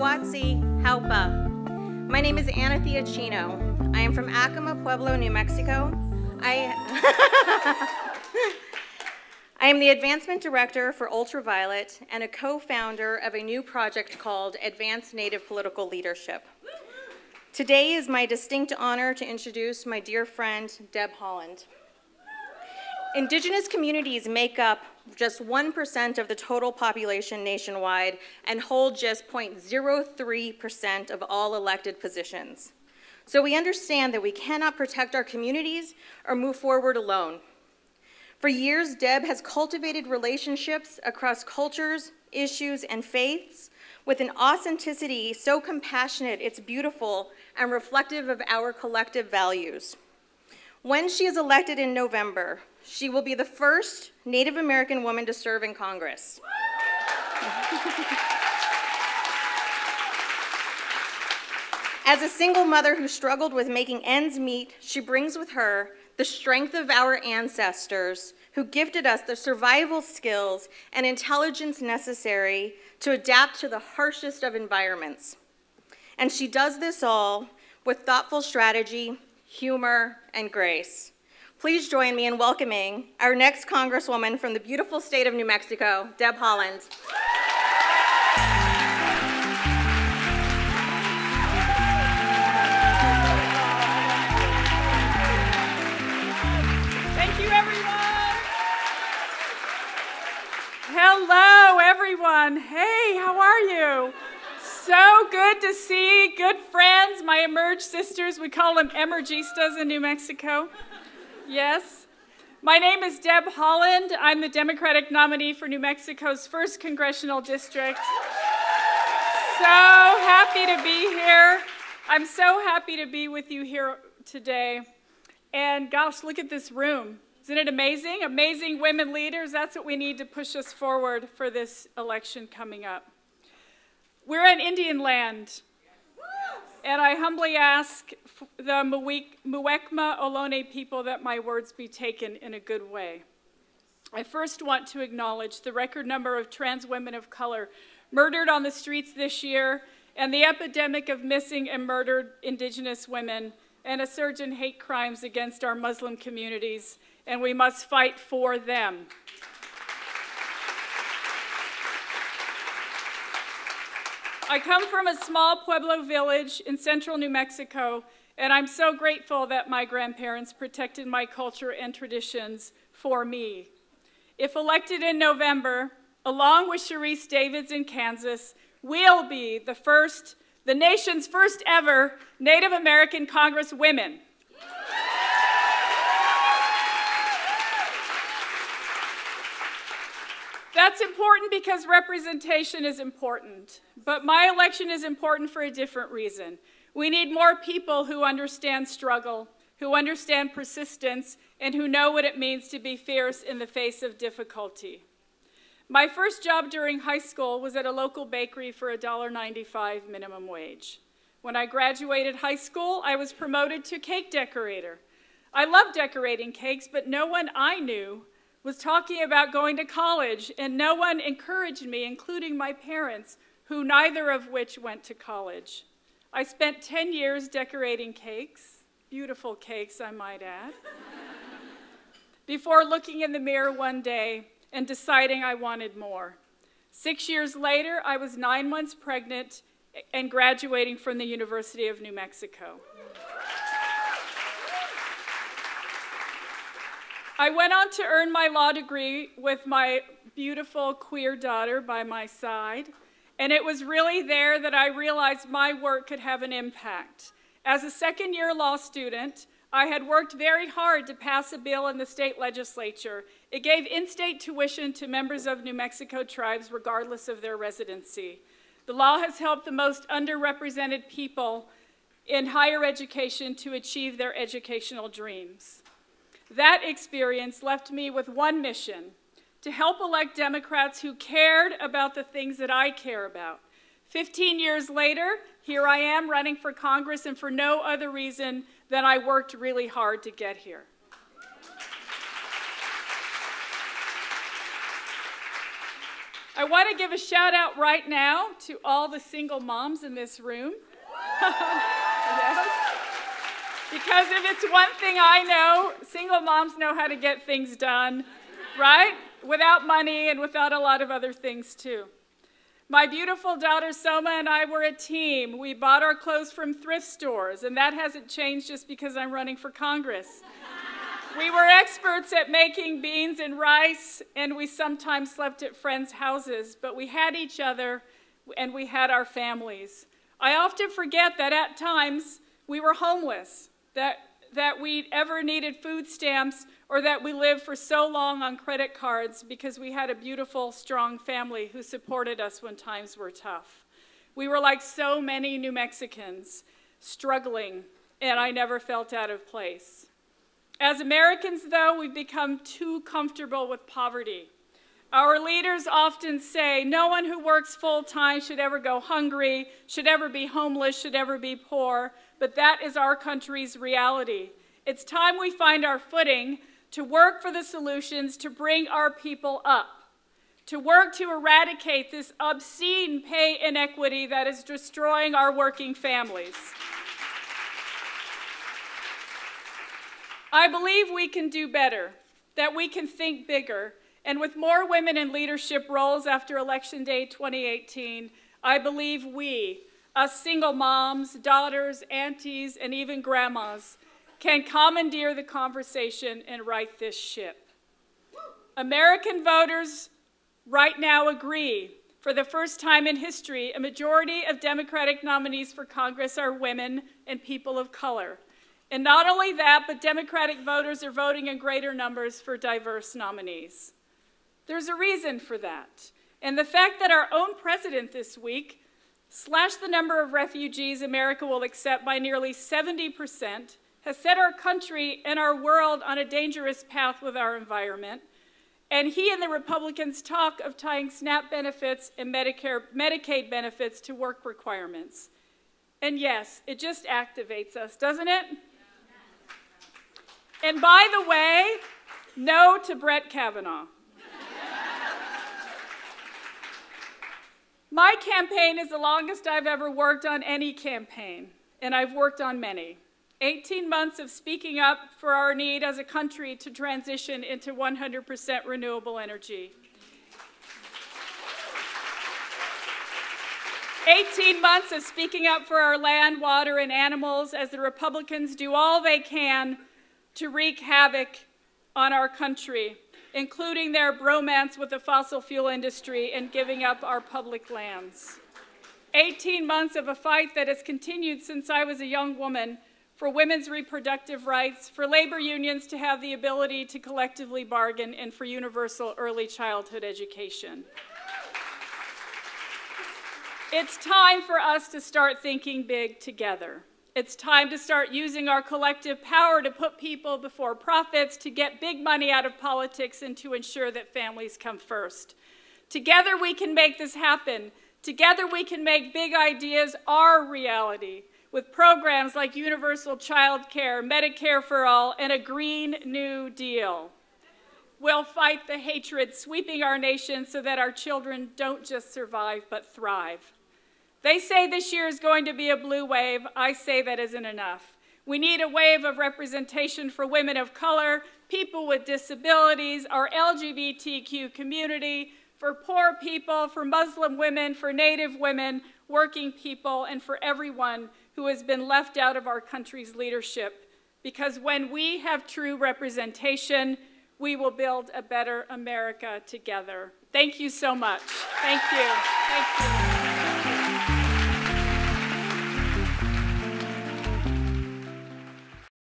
Huatzi Halpa. My name is Anathea Chino. I am from Acoma Pueblo, New Mexico. I am the Advancement Director for UltraViolet and a co-founder of a new project called Advanced Native Political Leadership. Today is my distinct honor to introduce my dear friend, Deb Haaland. Indigenous communities make up just 1% of the total population nationwide and hold just 0.03% of all elected positions. So we understand that we cannot protect our communities or move forward alone. For years, Deb has cultivated relationships across cultures, issues, and faiths with an authenticity so compassionate it's beautiful and reflective of our collective values. When she is elected in November, she will be the first Native American woman to serve in Congress. As a single mother who struggled with making ends meet, she brings with her the strength of our ancestors who gifted us the survival skills and intelligence necessary to adapt to the harshest of environments. And she does this all with thoughtful strategy, humor, and grace. Please join me in welcoming our next Congresswoman from the beautiful state of New Mexico, Deb Haaland. Thank you, everyone. Hello, everyone. Hey, how are you? So good to see good friends, my Emerge sisters. We call them Emergistas in New Mexico. Yes. My name is Deb Haaland. I'm the Democratic nominee for New Mexico's 1st Congressional District. So happy to be here. I'm so happy to be with you here today. And gosh, look at this room. Isn't it amazing? Amazing women leaders. That's what we need to push us forward for this election coming up. We're in Indian land, and I humbly ask the Muwekma Ohlone people that my words be taken in a good way. I first want to acknowledge the record number of trans women of color murdered on the streets this year, and the epidemic of missing and murdered Indigenous women, and a surge in hate crimes against our Muslim communities, and we must fight for them. I come from a small Pueblo village in central New Mexico, and I'm so grateful that my grandparents protected my culture and traditions for me. If elected in November, along with Sharice Davids in Kansas, we'll be the nation's first ever Native American Congresswomen. That's important because representation is important, but my election is important for a different reason. We need more people who understand struggle, who understand persistence, and who know what it means to be fierce in the face of difficulty. My first job during high school was at a local bakery for $1.95 minimum wage. When I graduated high school, I was promoted to cake decorator. I love decorating cakes, but no one I knew was talking about going to college, and no one encouraged me, including my parents, who neither of which went to college. I spent 10 years decorating cakes, beautiful cakes, I might add, before looking in the mirror one day and deciding I wanted more. 6 years later, I was 9 months pregnant and graduating from the University of New Mexico. I went on to earn my law degree with my beautiful queer daughter by my side, and it was really there that I realized my work could have an impact. As a second-year law student, I had worked very hard to pass a bill in the state legislature. It gave in-state tuition to members of New Mexico tribes regardless of their residency. The law has helped the most underrepresented people in higher education to achieve their educational dreams. That experience left me with one mission: to help elect Democrats who cared about the things that I care about. 15 years later, here I am running for Congress, and for no other reason than I worked really hard to get here. I want to give a shout out right now to all the single moms in this room. Yes. Because if it's one thing I know, single moms know how to get things done, right? Without money and without a lot of other things too. My beautiful daughter Soma and I were a team. We bought our clothes from thrift stores, and that hasn't changed just because I'm running for Congress. We were experts at making beans and rice, and we sometimes slept at friends' houses, but we had each other and we had our families. I often forget that at times we were homeless, that we ever needed food stamps, or that we lived for so long on credit cards because we had a beautiful, strong family who supported us when times were tough. We were like so many New Mexicans, struggling, and I never felt out of place. As Americans, though, we've become too comfortable with poverty. Our leaders often say no one who works full-time should ever go hungry, should ever be homeless, should ever be poor, but that is our country's reality. It's time we find our footing to work for the solutions to bring our people up, to work to eradicate this obscene pay inequity that is destroying our working families. I believe we can do better, that we can think bigger, and with more women in leadership roles after Election Day 2018, I believe we, us single moms, daughters, aunties, and even grandmas, can commandeer the conversation and right this ship. American voters right now agree, for the first time in history, a majority of Democratic nominees for Congress are women and people of color. And not only that, but Democratic voters are voting in greater numbers for diverse nominees. There's a reason for that. And the fact that our own president this week slashed the number of refugees America will accept by nearly 70% has set our country and our world on a dangerous path with our environment. And he and the Republicans talk of tying SNAP benefits and Medicaid benefits to work requirements. And yes, it just activates us, doesn't it? And by the way, no to Brett Kavanaugh. My campaign is the longest I've ever worked on any campaign, and I've worked on many. 18 months of speaking up for our need as a country to transition into 100% renewable energy. 18 months of speaking up for our land, water, and animals as the Republicans do all they can to wreak havoc on our country, including their bromance with the fossil fuel industry and giving up our public lands. 18 months of a fight that has continued since I was a young woman for women's reproductive rights, for labor unions to have the ability to collectively bargain, and for universal early childhood education. It's time for us to start thinking big together. It's time to start using our collective power to put people before profits, to get big money out of politics, and to ensure that families come first. Together we can make this happen. Together we can make big ideas our reality, with programs like universal child care, Medicare for all, and a Green New Deal. We'll fight the hatred sweeping our nation so that our children don't just survive but thrive. They say this year is going to be a blue wave. I say that isn't enough. We need a wave of representation for women of color, people with disabilities, our LGBTQ community, for poor people, for Muslim women, for Native women, working people, and for everyone who has been left out of our country's leadership. Because when we have true representation, we will build a better America together. Thank you so much. Thank you. Thank you.